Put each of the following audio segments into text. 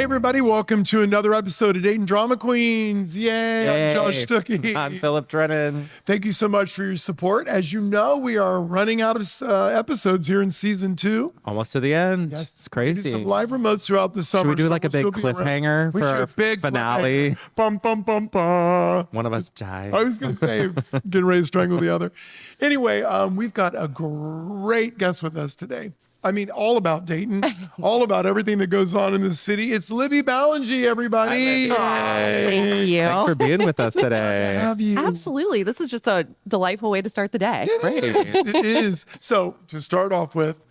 everybody, welcome to another episode of Dayton Drama Queens. Yay, I'm Josh Stucky. I'm Philip Drennen. Thank you so much for your support. As you know, we are running out of episodes here in season 2. Almost to the end. Yes, It's crazy. We do some live remotes throughout the summer. Should we do like a big cliffhanger for our finale? Bum, bum, bum, bum. One of us dies. I was going to say, getting ready to strangle the other. Anyway, we've got a great guest with us today. I mean, all about Dayton, all about everything that goes on in the city. It's Libby Ballengee, everybody. Thank you. Thanks for being with us today. Have you? Absolutely. This is just a delightful way to start the day. It is. So to start off with,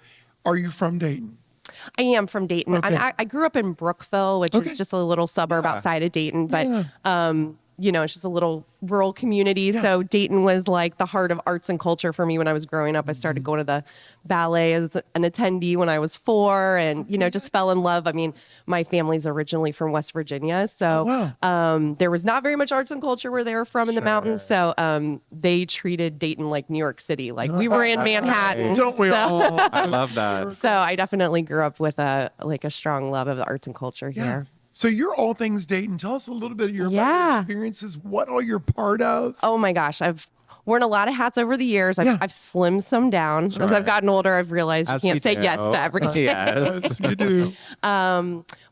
are you from Dayton? I am from Dayton. Okay. I grew up in Brookville, which is just a little suburb outside of Dayton, but it's just a little rural community. Yeah. So Dayton was like the heart of arts and culture for me when I was growing up. I started going to the ballet as an attendee when I was 4 and, just fell in love. I mean, my family's originally from West Virginia. So there was not very much arts and culture where they were from in the mountains. So they treated Dayton like New York City. Like we were in Manhattan. Don't we all? I love that. So I definitely grew up with a strong love of the arts and culture here. So you're all things Dayton. Tell us a little bit of your experiences, what all you're part of. Oh my gosh, I've worn a lot of hats over the years. I've slimmed some down. As I've gotten older, I've realized you can't say yes to everything. Yes, you do.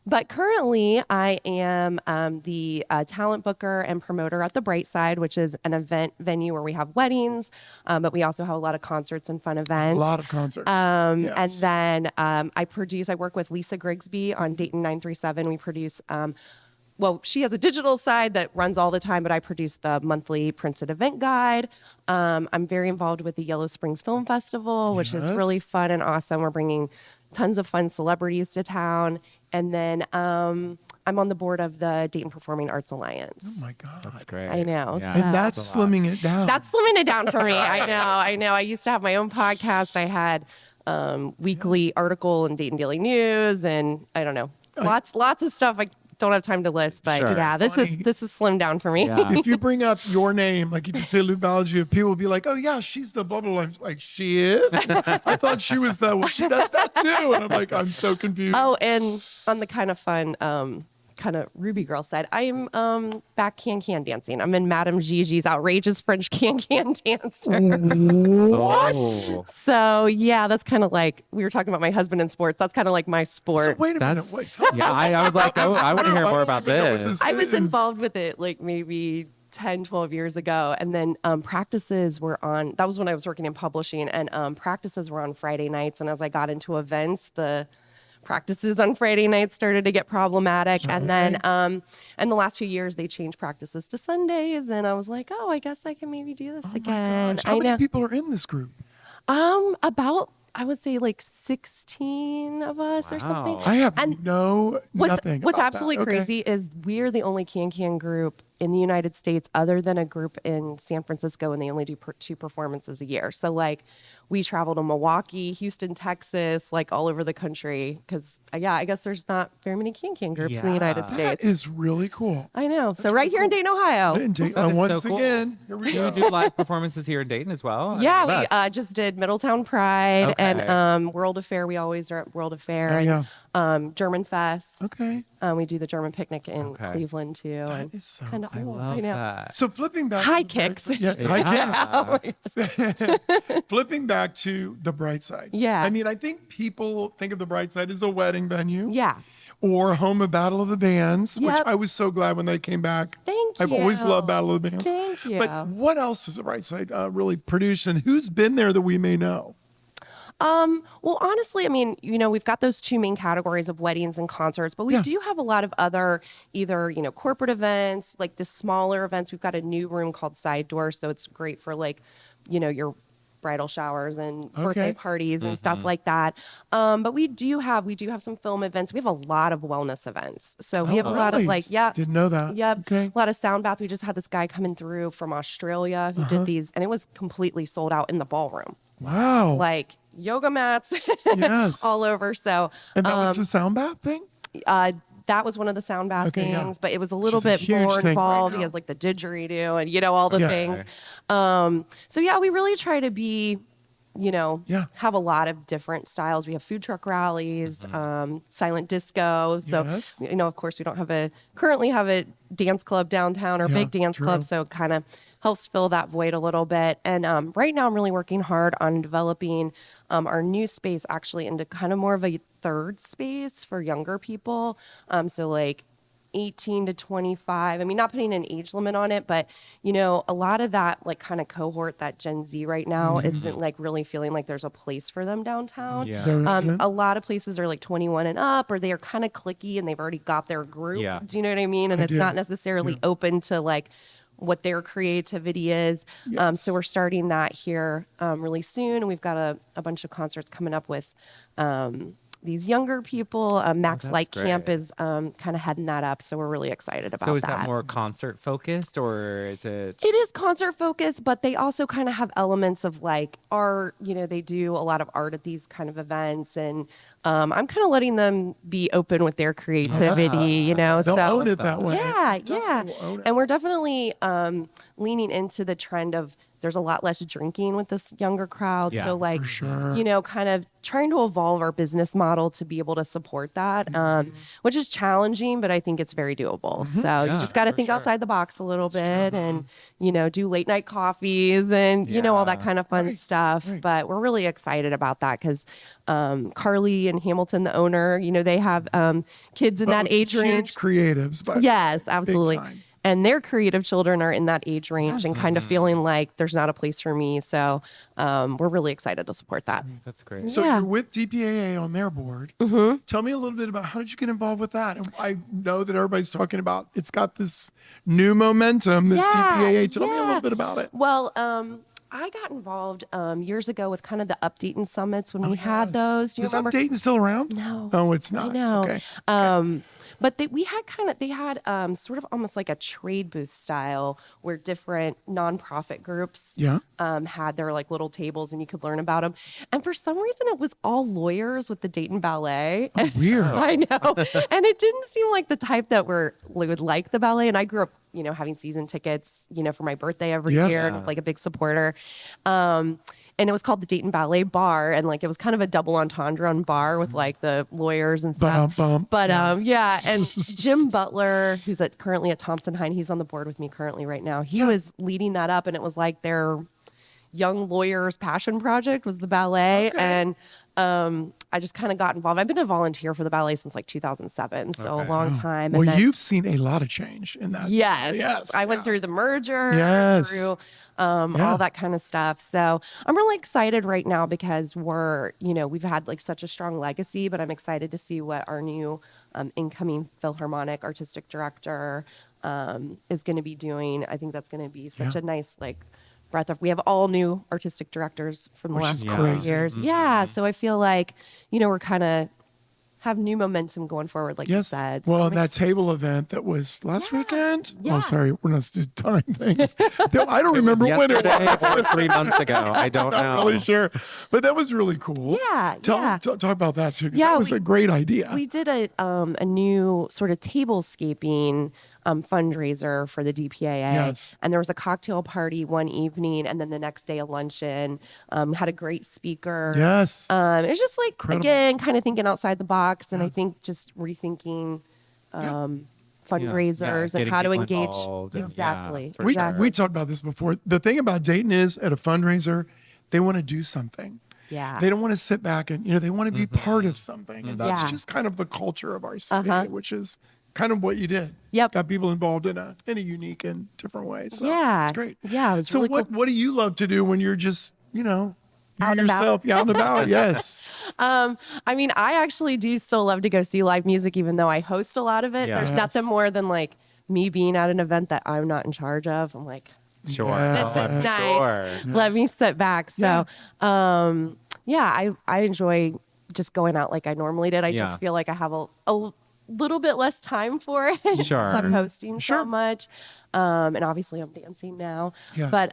But currently, I am the talent booker and promoter at the Brightside, which is an event venue where we have weddings, but we also have a lot of concerts and fun events. A lot of concerts. And then I work with Lisa Grigsby on Dayton 937. We produce, she has a digital side that runs all the time, but I produce the monthly printed event guide. I'm very involved with the Yellow Springs Film Festival, which is really fun and awesome. We're bringing tons of fun celebrities to town. And then I'm on the board of the Dayton Performing Arts Alliance. Oh my God. That's great. I know. Yeah. And that's slimming it down. That's slimming it down for me. I know. I used to have my own podcast. I had weekly article in Dayton Daily News, and I don't know, lots of stuff. I don't have time to list, but this is slimmed down for me. Yeah. If you bring up your name, like if you say Libby Ballengee, people will be like, "Oh yeah, she's the blah blah blah." I'm like, "She is." I thought she was the. Well, she does that too, and I'm like, I'm so confused. Oh, and on the kind of fun, kind of Ruby girl side, I am back can dancing. I'm in Madame Gigi's outrageous French can dancer. What? So yeah, that's kind of like we were talking about my husband in sports. That's kind of like my sport. So wait a minute. Wait. Tell us I was like, I want to hear more about this. I was involved with it like maybe 10, 12 years ago. And then practices were on, that was when I was working in publishing, and practices were on Friday nights. And as I got into events, the practices on Friday nights started to get problematic. And then in the last few years, they changed practices to Sundays. And I was like, oh, I guess I can maybe do this again. How many people are in this group? About, I would say like 16 of us or something. I have nothing. What's absolutely crazy is we're the only can group in the United States other than a group in San Francisco, and they only do 2 performances a year. So like we travel to Milwaukee, Houston, Texas, like all over the country because I guess there's not very many can groups in the United States. That is really cool. I know. So right here in Dayton, Ohio. Once again, here we go. Do you do live performances here in Dayton as well? Yeah, we just did Middletown Pride and World Affair. We always are at World Affair and German Fest. Okay. We do the German picnic in Cleveland too. That is so kind of I love that. So flipping back high to kicks. high kicks. Flipping back to the Brightside. Yeah. I mean, I think people think of the Brightside as a wedding venue. Yeah. Or home of Battle of the Bands, which I was so glad when they came back. Thank you. I've always loved Battle of the Bands. Thank you. But what else has the Brightside really produced, and who's been there that we may know? Well, honestly, I mean, we've got those 2 main categories of weddings and concerts, but we do have a lot of other either, corporate events, like the smaller events. We've got a new room called Side Door, so it's great for like, your bridal showers and birthday parties and stuff like that. But we do have some film events. We have a lot of wellness events. So we have a lot of didn't know that. Yep. Okay. A lot of sound bath. We just had this guy coming through from Australia who did these, and it was completely sold out in the ballroom. Wow. Like yoga mats all over. So and that was the sound bath thing? that was one of the sound bath things, but it was a little bit more involved. He has like the didgeridoo and all the things. So yeah, we really try to be have a lot of different styles. We have food truck rallies, silent disco. So, Yes. of course, we don't currently have a dance club downtown or big dance true. club. So it kind of helps fill that void a little bit. And right now I'm really working hard on developing our new space actually into kind of more of a third space for younger people. So like 18 to 25. I mean, not putting an age limit on it, but a lot of that like kind of cohort, that Gen Z right now isn't like really feeling like there's a place for them downtown. Yeah. There isn't. A lot of places are like 21 and up, or they are kind of cliquey and they've already got their group. Yeah. Do you know what I mean? And it's do. not necessarily open to like what their creativity is. Yes. So we're starting that here really soon. And we've got a bunch of concerts coming up with these younger people. Max that's Light great. Camp is kind of heading that up. So we're really excited about So is that. that more concert focused, or is it? It is concert focused, but they also kind of have elements of like art. They do a lot of art at these kind of events, and I'm kind of letting them be open with their creativity. They'll so own it that way. yeah, Definitely yeah. will own it. And we're definitely leaning into the trend of there's a lot less drinking with this younger crowd. Yeah, so like, for sure. kind of trying to evolve our business model to be able to support that, which is challenging, but I think it's very doable. So Yeah, you just got to for think sure. outside the box a little bit and, do late night coffees and, all that Yeah. kind of fun Right, stuff. right. But we're really excited about that because Carly and Hamilton, the owner, they have kids in that age Huge range. creatives, but Yes, absolutely. time. And their creative children are in that age range and kind of feeling like there's not a place for me. So we're really excited to support that. That's great. So Yeah. you're with DPAA on their board. Tell me a little bit about how did you get involved with that? And I know that everybody's talking about it's got this new momentum, this DPAA. Tell me a little bit about it. Well, I got involved years ago with kind of the Updating summits when we had those. Do you Is remember? Updating still around? No. Oh, it's not. I know. Okay. But they had sort of almost like a trade booth style where different nonprofit groups Yeah. had their like little tables and you could learn about them. And for some reason, it was all lawyers with the Dayton Ballet. Weird. I know. And it didn't seem like the type that would like the ballet. And I grew up, having season tickets, for my birthday every Yeah. year and like a big supporter. And it was called the Dayton Ballet Bar. And like, it was kind of a double entendre on bar with like the lawyers and stuff. Bum, But yeah. And Jim Butler, who's currently at Thompson Hine, he's on the board with me currently right now. He was leading that up and it was like their young lawyers passion project was the ballet. Okay. And I just kind of got involved. I've been a volunteer for the ballet since like 2007, so a Okay. long time. Well, And then, you've seen a lot of change in that. yes, Yes. I went through the merger, Yes. through all that kind of stuff. So I'm really excited right now because we've had like such a strong legacy, but I'm excited to see what our new incoming Philharmonic artistic director is going to be doing. I think that's going to be such a nice like breath of. We have all new artistic directors from the Which last is couple of crazy. years. Yeah, so I feel like we're kind of have new momentum going forward, like you Yes. said. So Well, I'm that table event that was last weekend. Yeah. Oh, sorry. We're not just telling things. I don't remember when it Yesterday was. or 3 months ago. I don't know. Not really sure. But that was really cool. Yeah, yeah. Talk about that too. 'Cause Yeah, that was a great idea. We did a new sort of tablescaping fundraiser for the DPAA. Yes. And there was a cocktail party one evening, and then the next day a luncheon. Had a great speaker. Yes. It was just like, Incredible. again, kind of thinking outside the box. And I think just rethinking fundraisers and getting how to people engage. involved and- Exactly. yeah, for we sure. we talked about this before. The thing about Dayton is at a fundraiser, they want to do something. Yeah. They don't want to sit back and they want to be part of something. And that's Yeah. just kind of the culture of our city, Uh-huh. which is kind of what you did. Yep. Got people involved in a unique and different way. So Yeah. it's great. Yeah, it was So really what cool. what do you love to do when you're just, you Out and about. yourself, out and about? Yes. I mean, I actually do still love to go see live music, even though I host a lot of it. Yeah. There's Yes. nothing more than like me being at an event that I'm not in charge of. I'm like, Sure. Yeah. this is nice. Sure. Let me sit back. So, I enjoy just going out like I normally did. I Yeah. just feel like I have a little bit less time for it since Sure. I'm hosting Sure. so much. And obviously I'm dancing now. Yes. But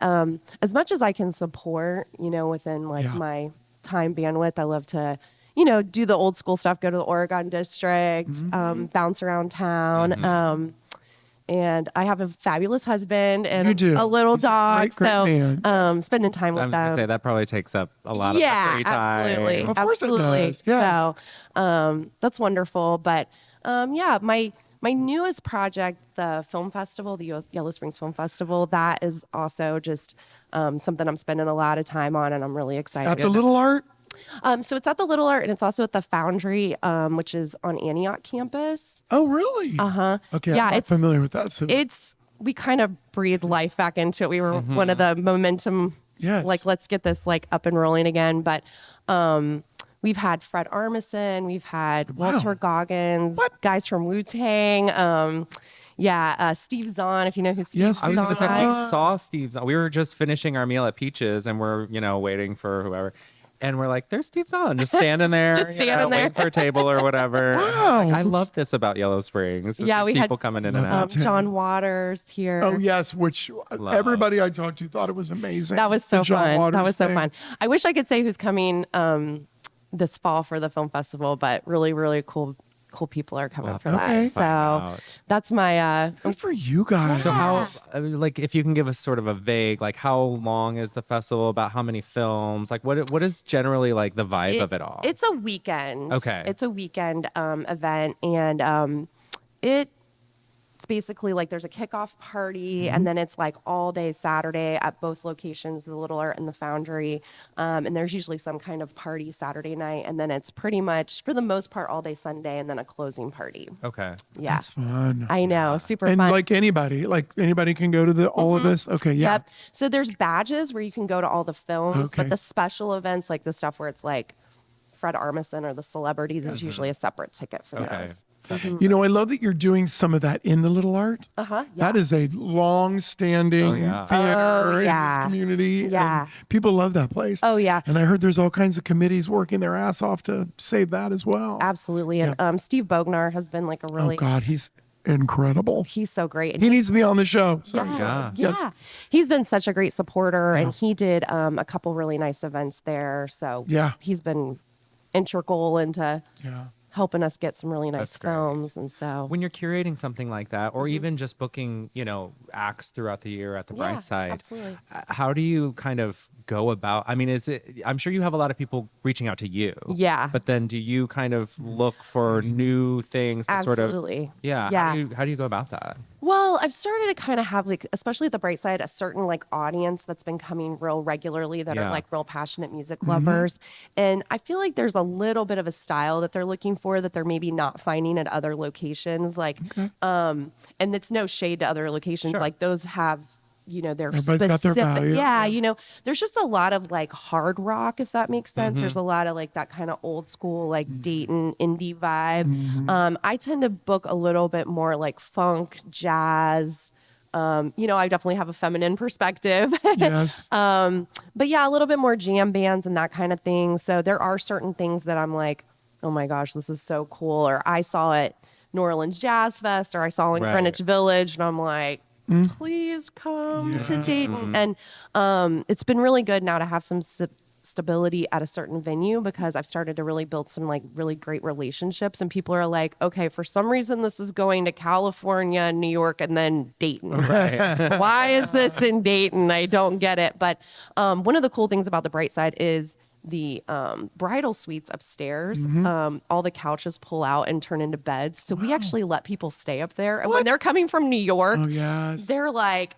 as much as I can support, within like Yeah. my time bandwidth, I love to, do the old school stuff, go to the Oregon district, Mm-hmm. bounce around town. And I have a fabulous husband You and do. a little He's a dog. great man. Spending time with I was gonna them. say that probably takes up a lot of the free time. Absolutely. Of course it Absolutely. does, yes. So that's wonderful. But yeah, my newest project, the film festival, the Yellow Springs Film Festival, that is also just something I'm spending a lot of time on, and I'm really excited. At the Little Art? So it's at the Little Art, and it's also at the Foundry, which is on Antioch campus. Oh, really? Uh-huh. Okay, Yeah, I'm not it's familiar with that. So we kind of breathed life back into it. We were one of the momentum, Yes. like, let's get this like up and rolling again. But we've had Fred Armisen, we've had Walter Goggins, guys from Wu-Tang. Steve Zahn, if you know who Steve Yes, Zahn I was is. just saying, we saw Steve's. We were just finishing our meal at Peaches, and we're waiting for whoever, and we're like, "There's Steve's on, just standing there, Just standing there. waiting for a table or whatever." Wow. Like, I love this about Yellow Springs. It's Yeah, just we had people coming in and out. John Waters here. Oh, yes, which Love. everybody I talked to thought it was amazing. That was so The John fun. Waters That was so thing. fun. I wish I could say who's coming this fall for the film festival, but really, really cool people are coming for Okay. that. Find So out. that's my Good for you guys. So how, like, if you can give us sort of a vague, like, how long is the festival? About how many films? Like, what is generally like the vibe of it all? It's a weekend. Okay. It's a weekend event, and it's basically like there's a kickoff party, and then it's like all day Saturday at both locations, the Little Art and the Foundry. And there's usually some kind of party Saturday night, and then it's pretty much, for the most part, all day Sunday, and then a closing party. Okay. Yeah. That's fun. I know, super And fun. like anybody can go to all of this. Okay, yeah. Yep. So there's badges where you can go to all the films, Okay. but the special events, like the stuff where it's like Fred Armisen or the celebrities, is usually a separate ticket for Okay. those. You know, I love that you're doing some of that in the Little Art. Yeah. That is a long-standing Oh, yeah. theater in yeah. this community. Yeah. And people love that place. Oh, yeah. And I heard there's all kinds of committees working their ass off to save that as well. Absolutely. And Steve Bognar has been like a really, Oh, God, he's incredible. he's so great. And He needs to be on the show. Sorry. Yes, Yeah. yeah. He's been such a great supporter, and he did a couple really nice events there. So Yeah. he's been integral into Yeah. helping us get some really nice That's great. films. And so When you're curating something like that, or even just booking, acts throughout the year at the Yeah, Brightside, absolutely. how do you kind of go about? I mean, I'm sure you have a lot of people reaching out to you. Yeah. But then do you kind of look for new things to sort of? Absolutely. Yeah. Yeah. How do you go about that? Well, I've started to kind of have, like, especially at the Brightside, a certain like audience that's been coming real regularly that are Yeah. like real passionate music lovers. And I feel like there's a little bit of a style that they're looking for that they're maybe not finding at other locations. Like, and it's no shade to other locations. Sure. Like those have, their Everybody's got their specific, value. yeah, there's just a lot of like hard rock, if that makes sense. There's a lot of like that kind of old school, like Dayton indie vibe. I tend to book a little bit more like funk, jazz. I definitely have a feminine perspective. Yes. But yeah, a little bit more jam bands and that kind of thing. So there are certain things that I'm like, oh my gosh, this is so cool. Or I saw it New Orleans Jazz Fest, or I saw it in Right. Greenwich Village, and I'm like, please come to Dayton. And it's been really good now to have some stability at a certain venue, because I've started to really build some like really great relationships, and people are like, okay, for some reason this is going to California, New York, and then Dayton. Right. Why is this in Dayton? I don't get it. But one of the cool things about the Brightside is the bridal suites upstairs. All the couches pull out and turn into beds. So we actually let people stay up there. And when they're coming from New York, Oh, yes. they're like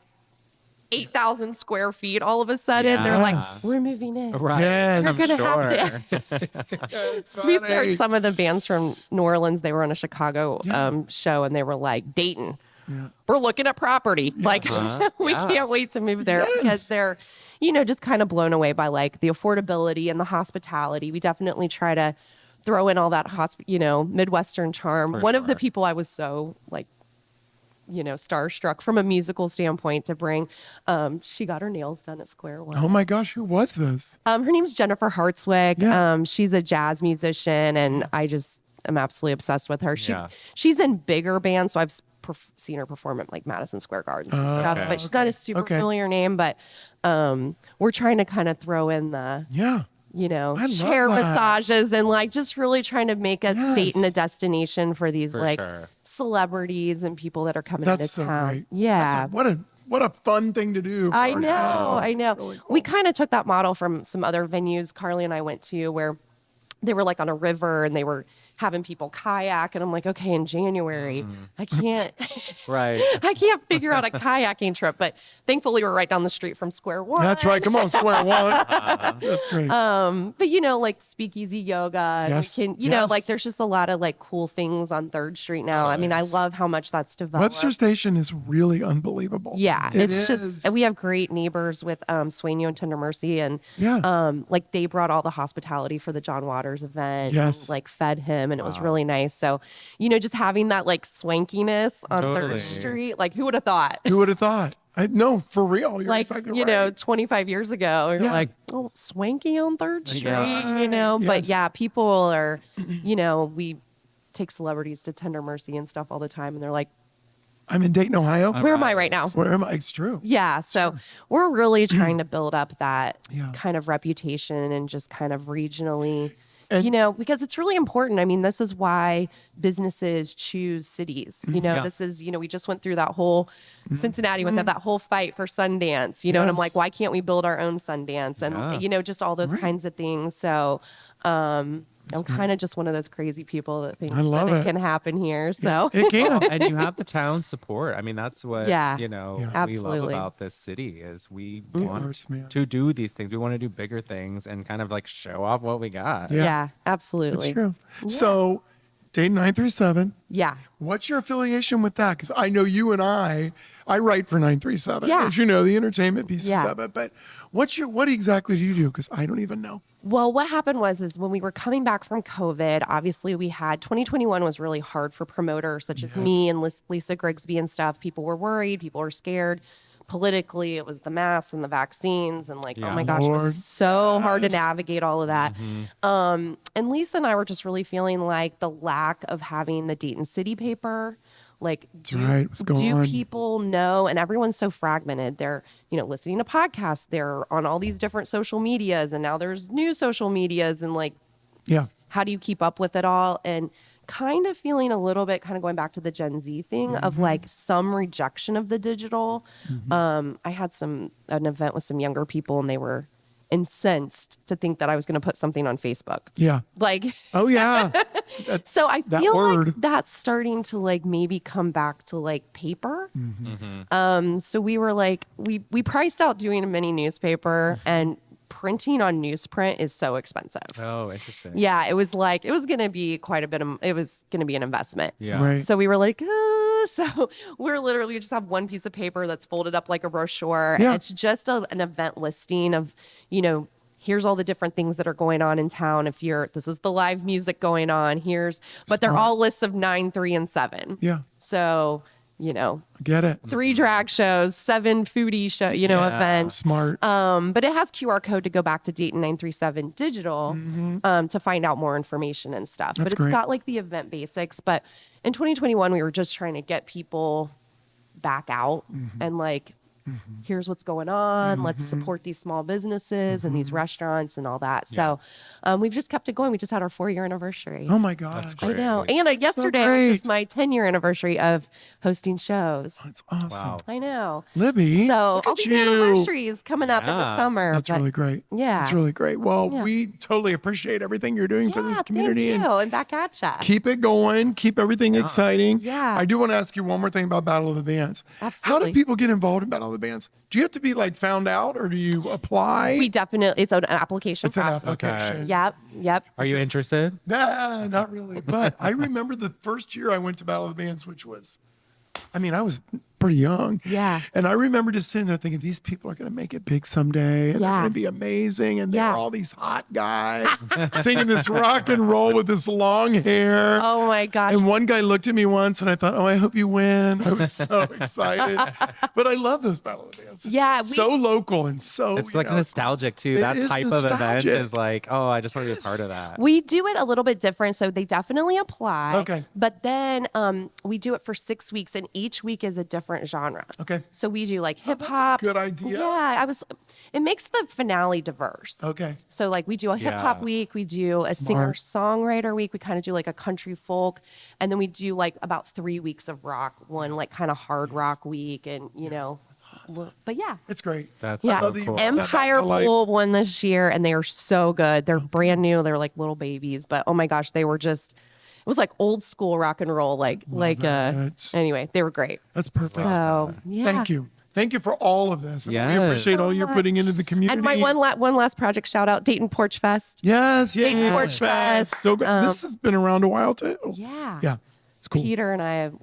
8,000 square feet all of a sudden. They're like, Yes. we're moving in. Right. Yes. You're going to Sure. have to. We started some of the bands from New Orleans. They were on a Chicago show, and they were like, Dayton. Yeah. We're looking at property. Like, we Yeah. can't wait to move there because they're, just kind of blown away by like the affordability and the hospitality. We definitely try to throw in all that Midwestern charm. For One of the sure. people I was so like, starstruck from a musical standpoint to bring, she got her nails done at Square One. Oh my gosh, who was this? Her name's Jennifer Hartswick. Yeah. She's a jazz musician, and I just am absolutely obsessed with her. Yeah. She's in bigger bands, so I've seen her perform at like Madison Square Gardens and stuff. okay. But she's not a super familiar name. But we're trying to kind of throw in the Yeah. love chair that. massages and like just really trying to make a Yes. Dayton a destination for these For like sure. celebrities and people that are coming into That's so town. great. Yeah. What a fun thing to do. For I our know, town. I know. It's really cool. We kind of took that model from some other venues Carly and I went to where they were like on a river and they were having people kayak, and I'm like, okay, in January, I can't, Right. I can't figure out a kayaking trip. But thankfully, we're right down the street from Square One. That's right. Come on, Square One. That's great. But like speakeasy yoga, and Yes, we can, like yes. there's just a lot of like cool things on 3rd Street now. I mean, I love how much that's developed. Webster Station is really unbelievable. Yeah, It it's just is. we have great neighbors with Swainio and Tender Mercy, and like they brought all the hospitality for the John Waters event. Yes. And, like fed him, and it was really nice. So, just having that like swankiness on Totally. 3rd Street, like who would have thought? Who would have thought? No, for real. You're Like exactly right. 25 years ago, you're Yeah. like, oh, swanky on 3rd Street, Yeah. But Yes. yeah, people are, we take celebrities to Tender Mercy and stuff all the time, and they're like, I'm in Dayton, Ohio. where am I right now? Where am I? It's true. Yeah, so we're really trying to build up that Yeah. kind of reputation and just kind of regionally, And- because it's really important. I mean, this is why businesses choose cities. Yeah. This is, we just went through that whole Cincinnati went through that whole fight for Sundance, and I'm Yes. like, why can't we build our own Sundance? And, Yeah. just all those Right. kinds of things. So, I'm kind of just one of those crazy people that thinks I love that it. it can happen here. So It can. And you have the town support. I mean, that's what Yeah. we Absolutely. love about this city is we It want hurts, man. to do these things. We want to do bigger things and kind of like show off what we got. Yeah. yeah, absolutely. It's true. So, Dayton 937. Yeah. What's your affiliation with that? Because I know you and I write for 937. Yeah. As you know, the entertainment pieces Yeah. of it. But what exactly do you do? Because I don't even know. Well, what happened is when we were coming back from COVID, obviously we had 2021 was really hard for promoters such as me and Lisa Grigsby and stuff. People were worried, people were scared. Politically, it was the masks and the vaccines and like, Yeah. oh my gosh, it Lord. was so hard to Yes. navigate all of that. And Lisa and I were just really feeling like the lack of having the Dayton City paper. Like, right. What's going do on? people know? And everyone's so fragmented. They're, listening to podcasts. They're on all these different social medias, and now there's new social medias. And like, Yeah. how do you keep up with it all? And kind of feeling a little bit, kind of going back to the Gen Z thing of like some rejection of the digital. I had an event with some younger people, and they were incensed to think that I was going to put something on Facebook. Yeah. Like, Oh, yeah. so I That feel word. like that's starting to like maybe come back to like paper. So we were like, we priced out doing a mini newspaper, and printing on newsprint is so expensive. Oh, interesting. Yeah, it was going to be quite a bit of, it was going to be an investment. Yeah. Right. So we were like, so we're literally just have one piece of paper that's folded up like a brochure. Yeah. It's just an event listing of, here's all the different things that are going on in town. This is the live music going on. But they're Smart. all lists of 9, 3, and 7. Yeah. So, I get it. 3 drag shows, 7 foodie show, events. Smart. But it has QR code to go back to Dayton 937 digital to find out more information and stuff. That's but it's great. got like the event basics. But in 2021, we were just trying to get people back out and like, here's what's going on. Let's support these small businesses and these restaurants and all that. So we've just kept it going. We just had our 4-year anniversary. Oh, my gosh. That's I great. know. And yesterday was great. just my 10-year anniversary of hosting shows. That's awesome. Wow. I know. Libby, So look all at these you. anniversaries coming up in the Yeah. summer. That's but- really great. Yeah. That's really great. Well, Yeah. we totally appreciate everything you're doing for this community. Thank And you. And back at ya. keep it going. Keep everything exciting. Yeah. I do want to ask you one more thing about Battle of the Bands. How Absolutely. do people get involved in Battle of the Bands? Do you have to be like found out, or do you apply? We definitely, it's an application It's an process. application. Yep. Are you interested? Nah, not really. But I remember the first year I went to Battle of the Bands, which was, I was pretty young. Yeah. And I remember just sitting there thinking, these people are going to make it big someday, and they're Yeah. going to be amazing. And they're Yeah. all these hot guys singing this rock and roll with this long hair. Oh my gosh. And one guy looked at me once, and I thought, oh, I hope you win. I was so excited. But I love those Battle of the Bands. It's Yeah, so local and so, It's like you know, nostalgic too. It That is type of event nostalgic. is like, oh, I just want to be a part of that. We do it a little bit different. So they definitely apply. Okay. But then we do it for 6 weeks, and each week is a different different genre. Okay. So we do like hip that's a hop. good idea. Yeah, it makes the finale diverse. Okay. So like we do a hip hop Yeah. week, we do a Smart. singer-songwriter week, we kind of do like a country folk, and then we do like about 3 weeks of rock, one like kind of hard rock week, and but yeah. It's great. That's Yeah, so that you cool. brought that Empire to life. Pool won this year, and they are so good. They're brand new. They're like little babies, but oh my gosh, they were just. It was like old school rock and roll, it. Anyway, they were great. That's perfect. So yeah. Thank you for all of this. We Yes. appreciate all you're putting into the community. And my one last project shout out, Dayton Porch Fest. Yes, Dayton yeah. Porch Fest. So good. This has been around a while too. Yeah. Yeah, it's cool. Peter and I have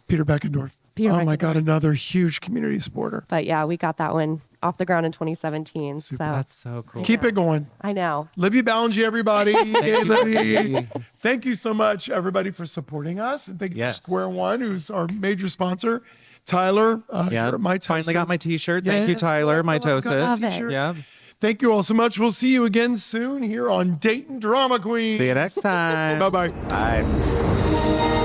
Peter Beckendorf. Peter Oh my Beckendorf. God, another huge community supporter. but yeah, we got that one off the ground in 2017. So That's so cool. Keep it going. I know. Libby Ballengee, everybody. Hey, Libby. Libby. Thank you so much, everybody, for supporting us. And thank you Yes. for Square One, who's our major sponsor. Tyler, here at My Finally got my Toasters. T-shirt. Thank you, Yes, Tyler. My Tyler's got his Love it. t-shirt. Yeah. Thank you all so much. We'll see you again soon here on Dayton Drama Queens. See you next time. Bye-bye. Bye.